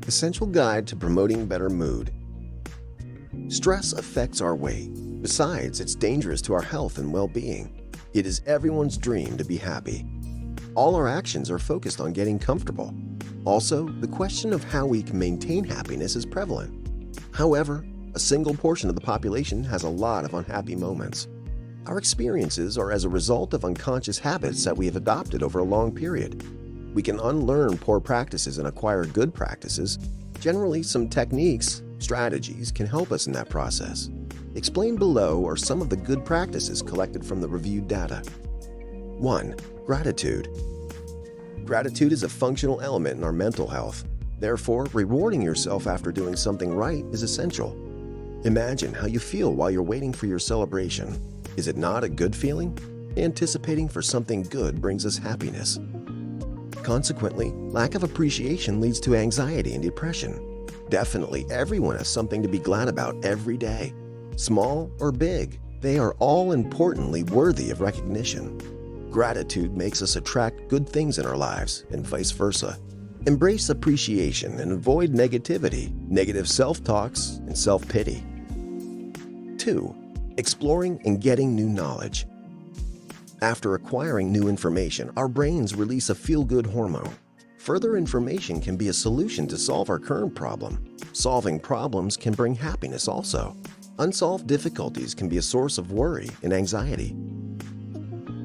Essential Guide to Promoting Better Mood. Stress affects our weight. Besides, it's dangerous to our health and well-being. It is everyone's dream to be happy. All our actions are focused on getting comfortable. Also, the question of how we can maintain happiness is prevalent. However, a single portion of the population has a lot of unhappy moments. Our experiences are as a result of unconscious habits that we have adopted over a long period. We can unlearn poor practices and acquire good practices. Generally, some techniques, strategies can help us in that process. Explained below are some of the good practices collected from the reviewed data. 1. Gratitude. Gratitude is a functional element in our mental health. Therefore, rewarding yourself after doing something right is essential. Imagine how you feel while you're waiting for your celebration. Is it not a good feeling? Anticipating for something good brings us happiness. Consequently, lack of appreciation leads to anxiety and depression. Definitely, everyone has something to be glad about every day. Small or big, they are all importantly worthy of recognition. Gratitude makes us attract good things in our lives, and vice versa. Embrace appreciation and avoid negativity, negative self-talks, and self-pity. 2. Exploring and getting new knowledge. After acquiring new information, our brains release a feel-good hormone. Further information can be a solution to solve our current problem. Solving problems can bring happiness also. Unsolved difficulties can be a source of worry and anxiety.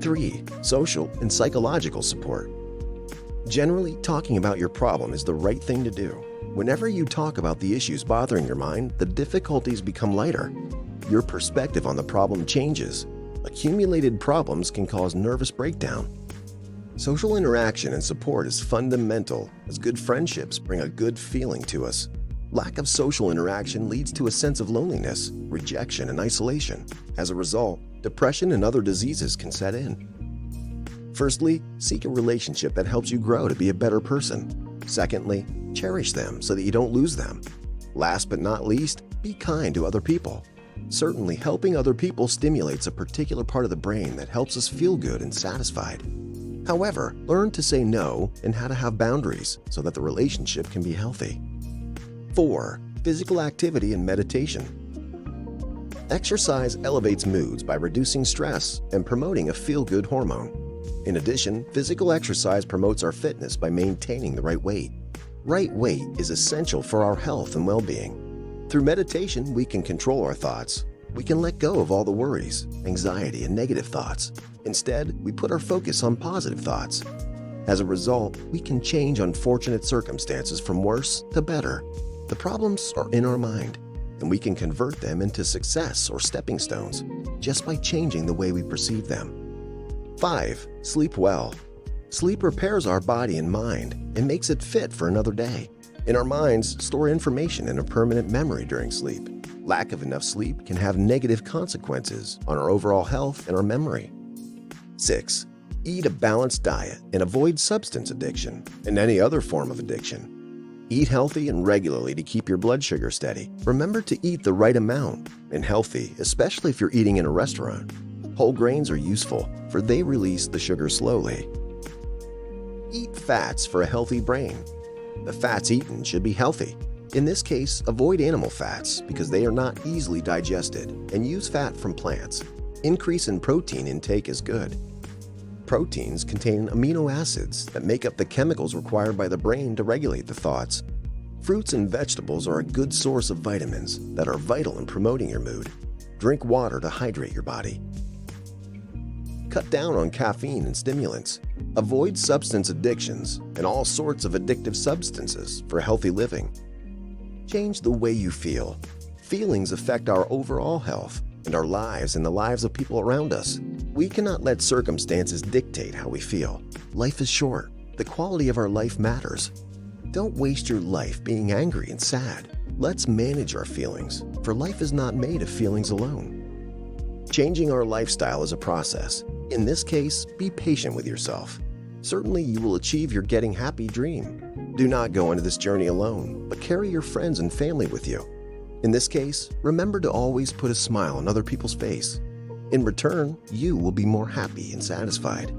3. Social and psychological support. Generally, talking about your problem is the right thing to do. Whenever you talk about the issues bothering your mind, the difficulties become lighter. Your perspective on the problem changes. Accumulated problems can cause nervous breakdown. Social interaction and support is fundamental, as good friendships bring a good feeling to us. Lack of social interaction leads to a sense of loneliness, rejection, and isolation. As a result, depression and other diseases can set in. Firstly, seek a relationship that helps you grow to be a better person. Secondly, cherish them so that you don't lose them. Last but not least, be kind to other people. Certainly, helping other people stimulates a particular part of the brain that helps us feel good and satisfied. However, learn to say no and how to have boundaries so that the relationship can be healthy. 4. Physical activity and meditation. Exercise elevates moods by reducing stress and promoting a feel-good hormone. In addition, physical exercise promotes our fitness by maintaining the right weight. Right weight is essential for our health and well-being. Through meditation, we can control our thoughts. We can let go of all the worries, anxiety, and negative thoughts. Instead, we put our focus on positive thoughts. As a result, we can change unfortunate circumstances from worse to better. The problems are in our mind, and we can convert them into success or stepping stones just by changing the way we perceive them. 5. Sleep well. Sleep repairs our body and mind and makes it fit for another day. In our minds, store information in a permanent memory during sleep. Lack of enough sleep can have negative consequences on our overall health and our memory. 6. Eat a balanced diet and avoid substance addiction and any other form of addiction. Eat healthy and regularly to keep your blood sugar steady. Remember to eat the right amount and healthy, especially if you're eating in a restaurant. Whole grains are useful, for they release the sugar slowly. Eat fats for a healthy brain. The fats eaten should be healthy. In this case, avoid animal fats because they are not easily digested, and use fat from plants. Increase in protein intake is good. Proteins contain amino acids that make up the chemicals required by the brain to regulate the thoughts. Fruits and vegetables are a good source of vitamins that are vital in promoting your mood. Drink water to hydrate your body. Cut down on caffeine and stimulants. Avoid substance addictions and all sorts of addictive substances for healthy living. Change the way you feel. Feelings affect our overall health and our lives and the lives of people around us. We cannot let circumstances dictate how we feel. Life is short. The quality of our life matters. Don't waste your life being angry and sad. Let's manage our feelings, for life is not made of feelings alone. Changing our lifestyle is a process. In this case, be patient with yourself. Certainly, you will achieve your getting happy dream. Do not go into this journey alone, but carry your friends and family with you. In this case, remember to always put a smile on other people's face. In return, you will be more happy and satisfied.